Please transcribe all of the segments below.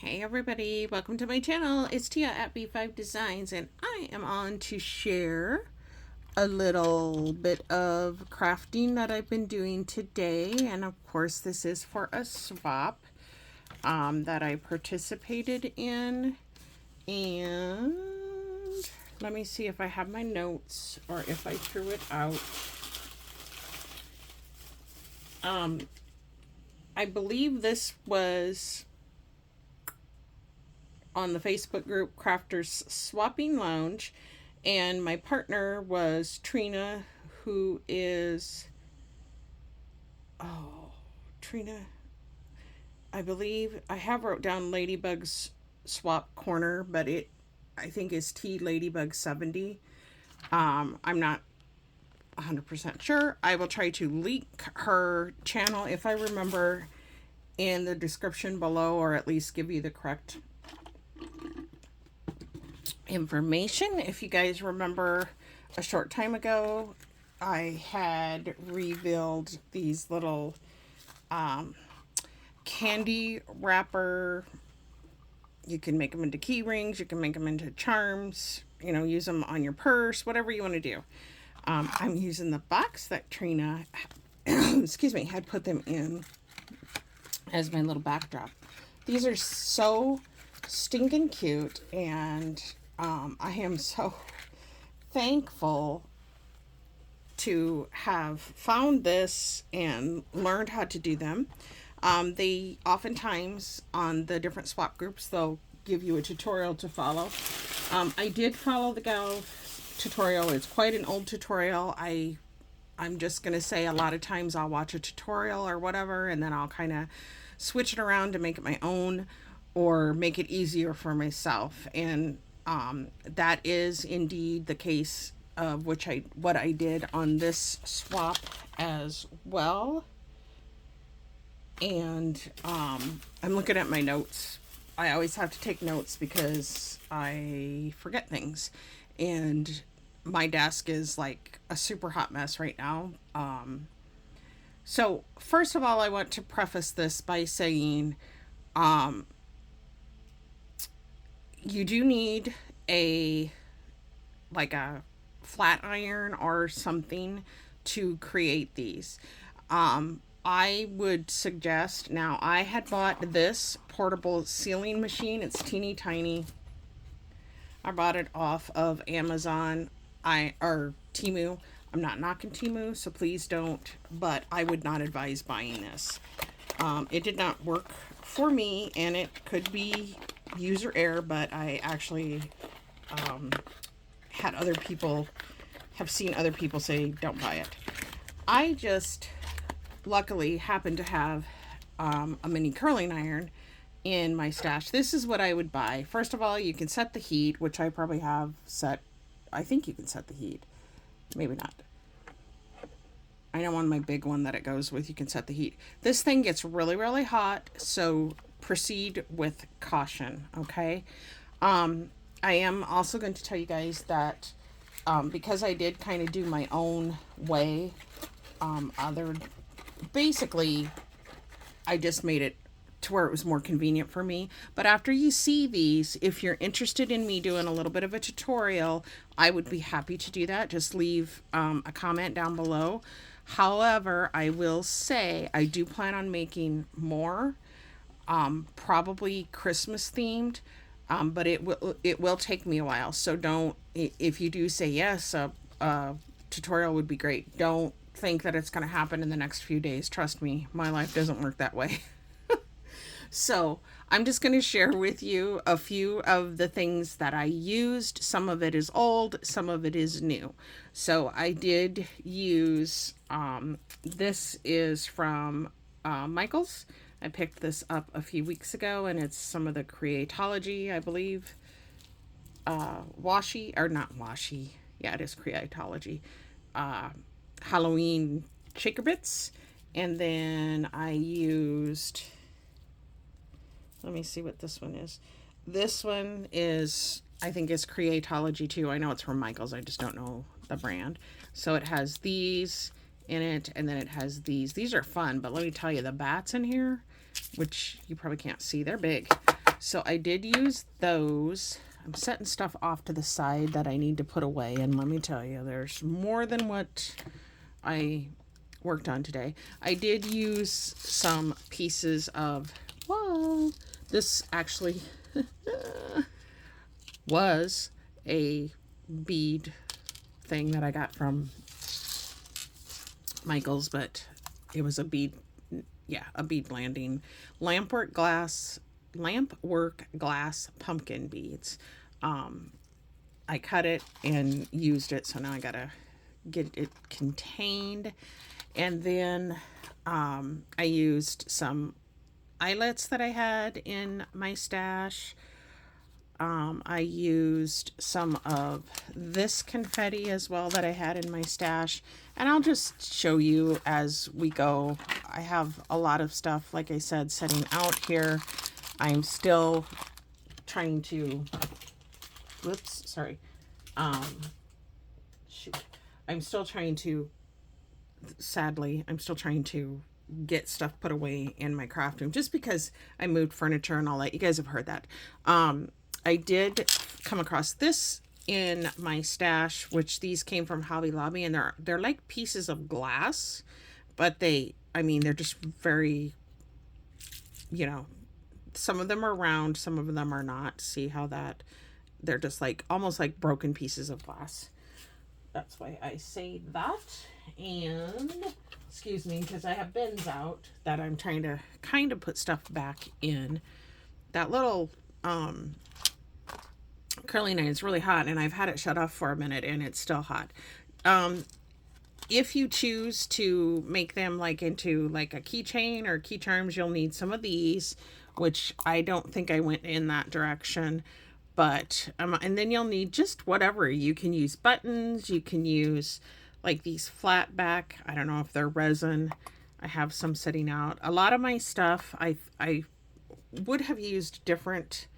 Hey everybody, welcome to my channel. It's Tia at B5 Designs, and I am on to share a little bit of crafting that I've been doing today. And of course this is for a swap that I participated in. And let me see if I have my notes or if I threw it out. I believe this was on the Facebook group Crafters Swapping Lounge, and my partner was Trina, who is Trina. I believe I have wrote down Ladybug's Swap Corner, but I think is T Ladybug 70. I'm not 100% sure. I will try to link her channel if I remember in the description below, or at least give you the correct information. If you guys remember, a short time ago I had revealed these little candy wrapper. You can make them into key rings, you can make them into charms, you know, use them on your purse, whatever you want to do. I'm using the box that Trina excuse me, had put them in as my little backdrop. These are so stinking cute, and I am so thankful to have found this and learned how to do them. They oftentimes on the different swap groups, they'll give you a tutorial to follow. I did follow the gal tutorial. It's quite an old tutorial. I'm just going to say a lot of times I'll watch a tutorial or whatever, and then I'll kind of switch it around to make it my own or make it easier for myself. And that is indeed the case of what I did on this swap as well. And I'm looking at my notes. I always have to take notes because I forget things, and my desk is like a super hot mess right now. So first of all, I want to preface this by saying you do need a flat iron or something to create these. I would suggest, now I had bought this portable sealing machine. It's teeny tiny. I bought it off of Amazon or Temu. I'm not knocking Temu, so please don't, but I would not advise buying this. It did not work for me, and it could be user error, but I actually had other people, have seen other people say don't buy it. I just luckily happen to have a mini curling iron in my stash. This is what I would buy. First of all, you can set the heat, which I probably have set. I think you can set the heat. Maybe not. I know on my big one that it goes with, you can set the heat. This thing gets really, really hot, so proceed with caution, okay? I am also going to tell you guys that because I did kind of do my own way, basically, I just made it to where it was more convenient for me. But after you see these, if you're interested in me doing a little bit of a tutorial, I would be happy to do that. Just leave a comment down below. However, I will say I do plan on making more, probably Christmas themed, but it will take me a while. So don't, if you do say yes, a tutorial would be great. Don't think that it's going to happen in the next few days. Trust me, my life doesn't work that way. So I'm just going to share with you a few of the things that I used. Some of it is old, some of it is new. So I did use, this is from Michaels. I picked this up a few weeks ago, and it's some of the Creatology, I believe. Washi, or not washi. Yeah, it is Creatology. Halloween shaker bits. And then I used, let me see what this one is. This one is, I think is Creatology too. I know it's from Michaels. I just don't know the brand. So it has these in it, and then it has these. These are fun, but let me tell you, the bats in here, which you probably can't see, they're big. So I did use those. I'm setting stuff off to the side that I need to put away. And let me tell you, there's more than what I worked on today. I did use some pieces of, whoa, this actually was a bead thing that I got from Michael's, but it was a bead, yeah, a bead blanding lampwork glass pumpkin beads. I cut it and used it, so now I gotta get it contained. And then I used some eyelets that I had in my stash. I used some of this confetti as well that I had in my stash. And I'll just show you as we go. I have a lot of stuff, like I said, setting out here. I'm still trying to, whoops, sorry. Shoot. I'm still trying to, sadly, I'm still trying to get stuff put away in my craft room just because I moved furniture and all that. You guys have heard that. I did come across this in my stash, which these came from Hobby Lobby, and they're like pieces of glass, but they're just very, some of them are round, some of them are not. See how that, they're just like almost like broken pieces of glass. That's why I say that. And excuse me, because I have bins out that I'm trying to kind of put stuff back in. That little curling iron is really hot, and I've had it shut off for a minute and it's still hot. If you choose to make them like into like a keychain or key charms, you'll need some of these, which I don't think I went in that direction. But and then you'll need just whatever. You can use buttons, you can use like these flat back, I don't know if they're resin. I have some sitting out. A lot of my stuff I would have used different,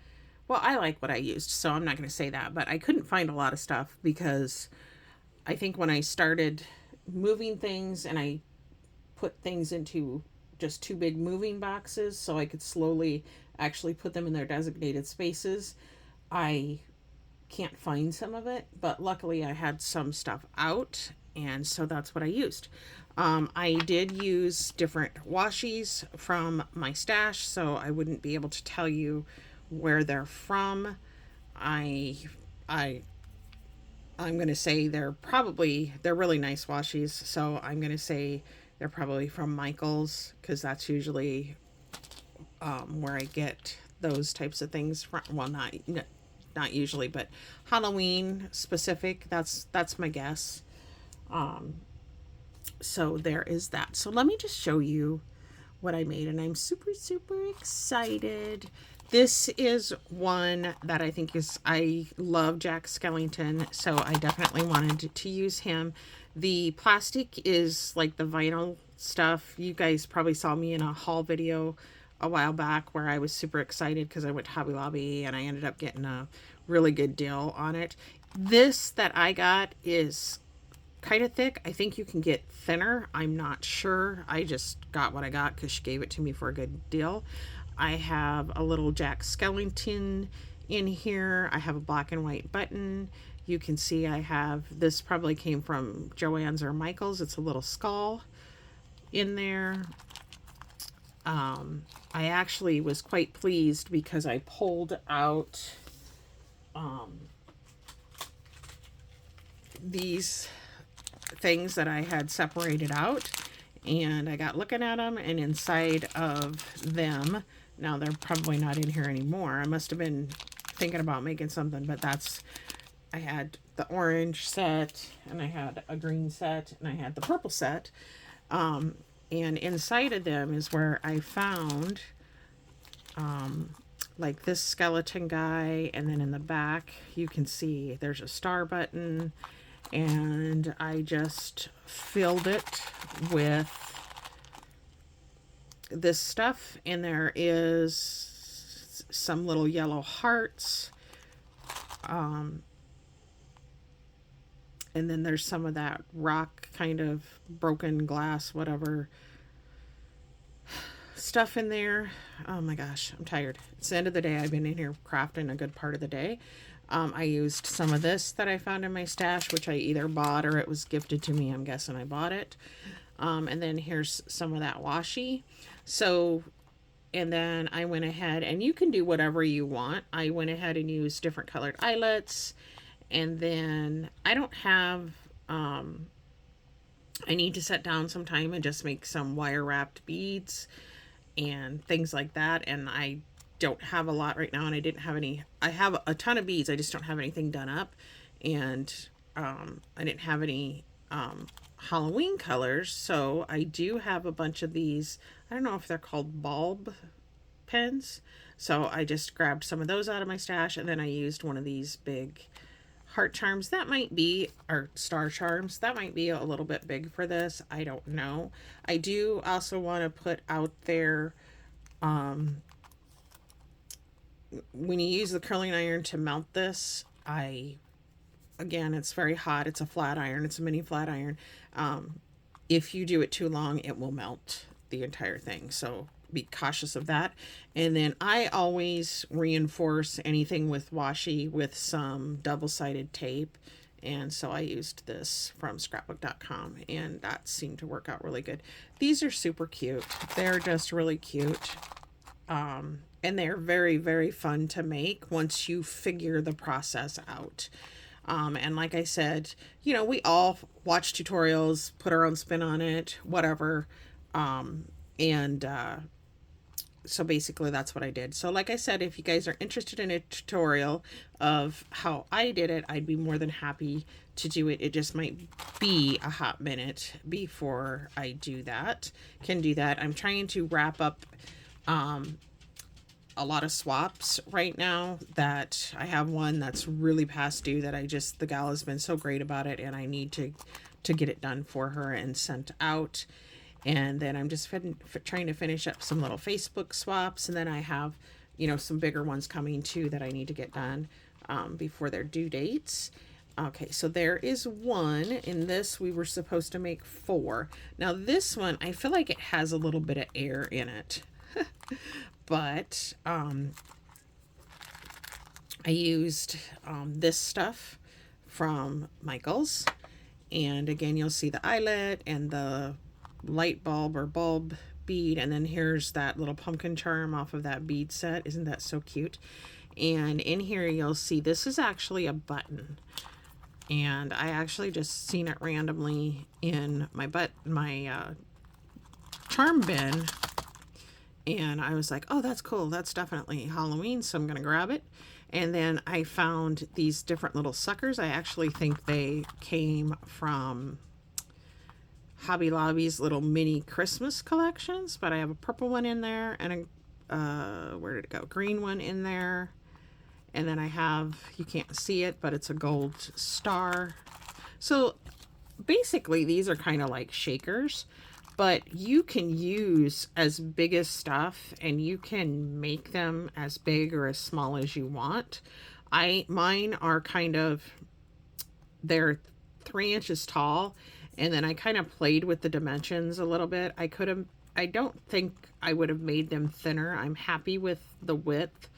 well, I like what I used, so I'm not going to say that, but I couldn't find a lot of stuff because I think when I started moving things and I put things into just two big moving boxes so I could slowly actually put them in their designated spaces, I can't find some of it, but luckily I had some stuff out, and so that's what I used. I did use different washies from my stash, so I wouldn't be able to tell you where they're from. I'm going to say they're really nice washies, so I'm going to say they're probably from Michael's, because that's usually where I get those types of things from. Well, not usually, but Halloween specific, that's my guess. So there is that. So let me just show you what I made, and I'm super, super excited. This is one that I love Jack Skellington, so I definitely wanted to use him. The plastic is like the vinyl stuff. You guys probably saw me in a haul video a while back where I was super excited because I went to Hobby Lobby and I ended up getting a really good deal on it. This that I got is kind of thick. I think you can get thinner. I'm not sure. I just got what I got because she gave it to me for a good deal. I have a little Jack Skellington in here. I have a black and white button. You can see I have, this probably came from Joann's or Michael's. It's a little skull in there. I actually was quite pleased because I pulled out these things that I had separated out, and I got looking at them, and inside of them, now they're probably not in here anymore. I must have been thinking about making something, but I had the orange set, and I had a green set, and I had the purple set. And inside of them is where I found like this skeleton guy, and then in the back you can see there's a star button, and I just filled it with this stuff, and there is some little yellow hearts, and then there's some of that rock kind of broken glass, whatever, stuff in there. Oh my gosh, I'm tired. It's the end of the day. I've been in here crafting a good part of the day. I used some of this that I found in my stash, which I either bought or it was gifted to me. I'm guessing I bought it. And then here's some of that washi. So, and then I went ahead, and you can do whatever you want. I went ahead and used different colored eyelets. And then I don't have, I need to sit down sometime and just make some wire wrapped beads and things like that. And I don't have a lot right now, and I didn't have any. I have a ton of beads, I just don't have anything done up. And I didn't have any Halloween colors, so I do have a bunch of these. I don't know if they're called bulb pens. So I just grabbed some of those out of my stash, and then I used one of these big heart charms. That might be, or star charms, that might be a little bit big for this. I don't know. I do also want to put out there, when you use the curling iron to melt this, again, it's very hot. It's a flat iron. It's a mini flat iron. If you do it too long, it will melt the entire thing. So be cautious of that. And then I always reinforce anything with washi with some double-sided tape. And so I used this from scrapbook.com, and that seemed to work out really good. These are super cute. They're just really cute. And they're very, very fun to make once you figure the process out. And like I said, you know, we all watch tutorials, put our own spin on it, whatever. So basically that's what I did. So like I said, if you guys are interested in a tutorial of how I did it, I'd be more than happy to do it. It just might be a hot minute before I do that. Can do that. I'm trying to wrap up a lot of swaps right now. That I have one that's really past due that the gal has been so great about it, and I need to get it done for her and sent out. And then I'm just trying to finish up some little Facebook swaps, and then I have, you know, some bigger ones coming too that I need to get done before their due dates. Okay, so there is one. In this, we were supposed to make 4. Now this one, I feel like it has a little bit of air in it. But I used this stuff from Michaels. And again, you'll see the eyelet and the light bulb or bulb bead. And then here's that little pumpkin charm off of that bead set. Isn't that so cute? And in here, you'll see this is actually a button. And I actually just seen it randomly in my charm bin. And I was like, oh, that's cool. That's definitely Halloween, so I'm going to grab it. And then I found these different little suckers. I actually think they came from Hobby Lobby's little mini Christmas collections. But I have a purple one in there and a, where did it go? Green one in there. And then I have, you can't see it, but it's a gold star. So basically, these are kind of like shakers. But you can use as big as stuff, and you can make them as big or as small as you want. Mine are kind of, they're 3 inches tall, and then I kind of played with the dimensions a little bit. I don't think I would have made them thinner. I'm happy with the width,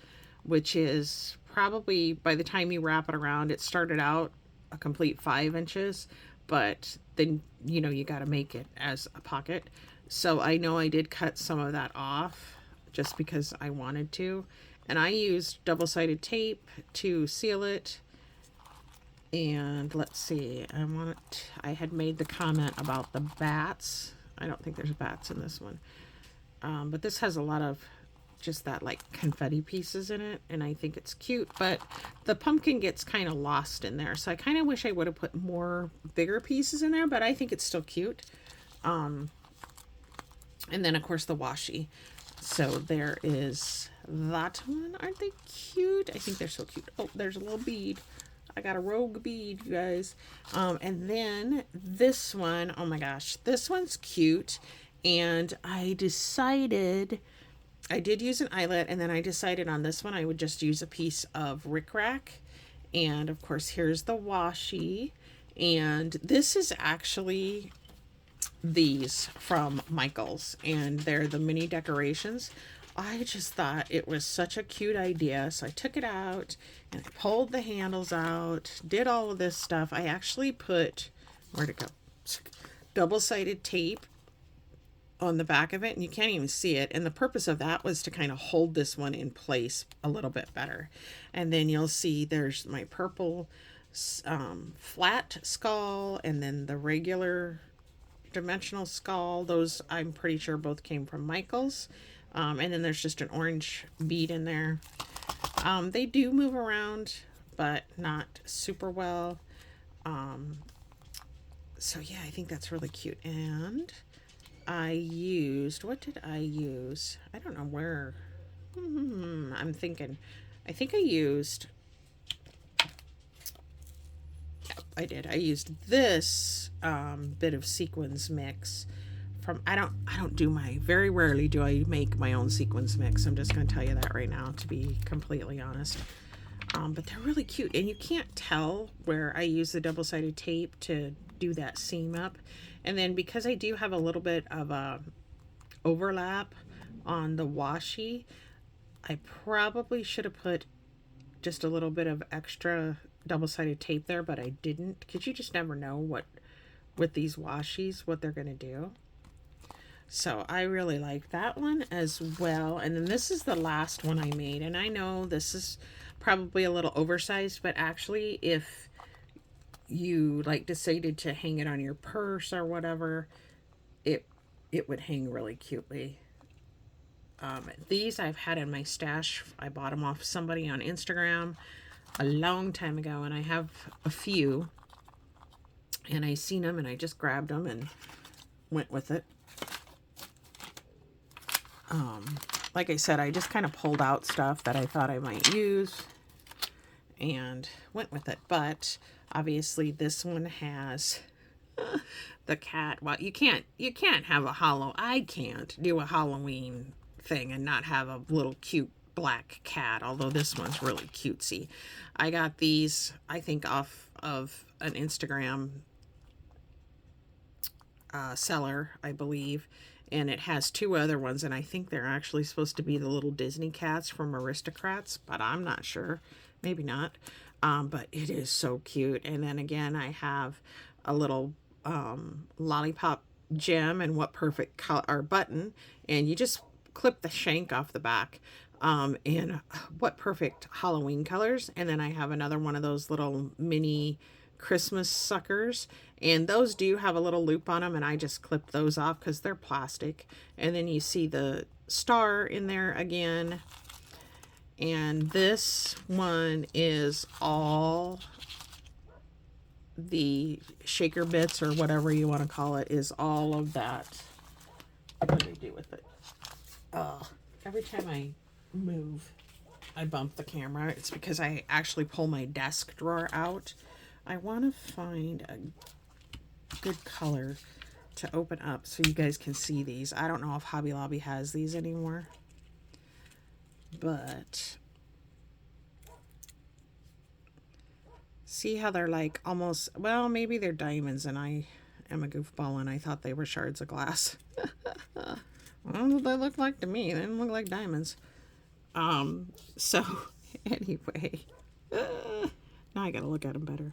which is probably, by the time you wrap it around, it started out a complete 5 inches. But then, you know, you got to make it as a pocket. So I know I did cut some of that off just because I wanted to. And I used double-sided tape to seal it. And let's see, I had made the comment about the bats. I don't think there's bats in this one. But this has a lot of just that like confetti pieces in it, and I think it's cute, but the pumpkin gets kind of lost in there, so I kind of wish I would have put more bigger pieces in there, but I think it's still cute. And then of course the washi. So there is that one. Aren't they cute? I think they're so cute. Oh, there's a little bead. I got a rogue bead, you guys. And then this one, oh my gosh, this one's cute. And I did use an eyelet, and then I decided on this one I would just use a piece of rickrack. And of course, here's the washi. And this is actually these from Michaels, and they're the mini decorations. I just thought it was such a cute idea, so I took it out and I pulled the handles out, did all of this stuff. I actually put, where'd it go? Double-sided tape on the back of it, and you can't even see it. And the purpose of that was to kind of hold this one in place a little bit better. And then you'll see there's my purple flat skull, and then the regular dimensional skull. Those I'm pretty sure both came from Michaels. And then there's just an orange bead in there. They do move around, but not super well. So yeah, I think that's really cute. And I used, what did I use? I don't know where. I'm thinking, I think I used, I did. I used this bit of sequins mix from, I don't do my, very rarely do I make my own sequins mix. I'm just going to tell you that right now, to be completely honest. But they're really cute, and you can't tell where I use the double-sided tape to do that seam up. And then because I do have a little bit of a overlap on the washi, I probably should have put just a little bit of extra double-sided tape there, but I didn't, because you just never know what, with these washies, what they're going to do. So I really like that one as well. And then this is the last one I made, and I know this is probably a little oversized, but actually if you like decided to hang it on your purse or whatever, it would hang really cutely. These I've had in my stash. I bought them off somebody on Instagram a long time ago, and I have a few, and I seen them and I just grabbed them and went with it. Like I said, I just kind of pulled out stuff that I thought I might use and went with it. But obviously this one has the cat. Well, you can't have I can't do a Halloween thing and not have a little cute black cat, although this one's really cutesy. I got these, I think, off of an Instagram seller, I believe, and it has two other ones, and I think they're actually supposed to be the little Disney cats from Aristocrats, but I'm not sure. Maybe not. But it is so cute. And then again, I have a little lollipop gem and what perfect color or button, and you just clip the shank off the back. And what perfect Halloween colors. And then I have another one of those little mini Christmas suckers, and those do have a little loop on them, and I just clipped those off because they're plastic. And then you see the star in there again. And this one is all the shaker bits, or whatever you want to call it, is all of that. What do I do with it? Every time I move, I bump the camera. It's because I actually pull my desk drawer out. I want to find a good color to open up so you guys can see these. I don't know if Hobby Lobby has these anymore, but see how they're like almost, well, maybe they're diamonds and I am a goofball and I thought they were shards of glass. Well, what they look like to me. They didn't look like diamonds. So anyway, now I gotta look at them better.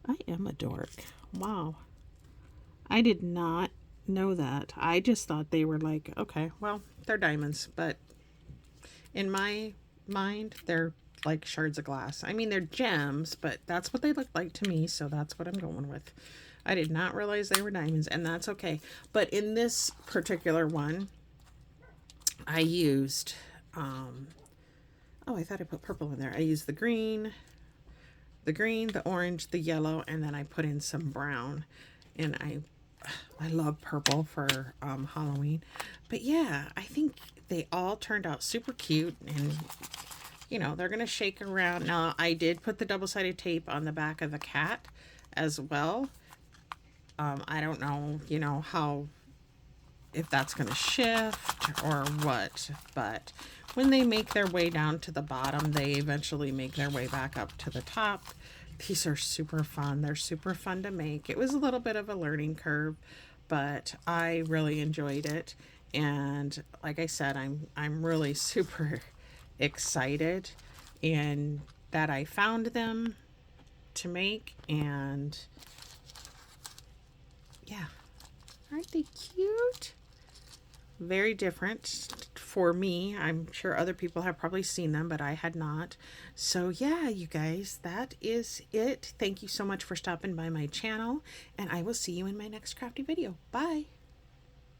I am a dork. Wow. I did not know that. I just thought they were like, okay, well, they're diamonds, but in my mind, they're like shards of glass. I mean, they're gems, but that's what they look like to me, so that's what I'm going with. I did not realize they were diamonds, and that's okay. But in this particular one, I used, oh, I thought I put purple in there. I used the green, the orange, the yellow, and then I put in some brown. And I love purple for Halloween. But yeah, I think they all turned out super cute, and you know, they're gonna shake around. Now, I did put the double-sided tape on the back of the cat as well. I don't know, you know, how, if that's gonna shift or what, but when they make their way down to the bottom, they eventually make their way back up to the top. These are super fun. They're super fun to make. It was a little bit of a learning curve, but I really enjoyed it. And like I said, I'm really super excited and that I found them to make. And yeah, aren't they cute? Very different for me. I'm sure other people have probably seen them, but I had not. So, yeah, you guys, that is it. Thank you so much for stopping by my channel, and I will see you in my next crafty video. Bye.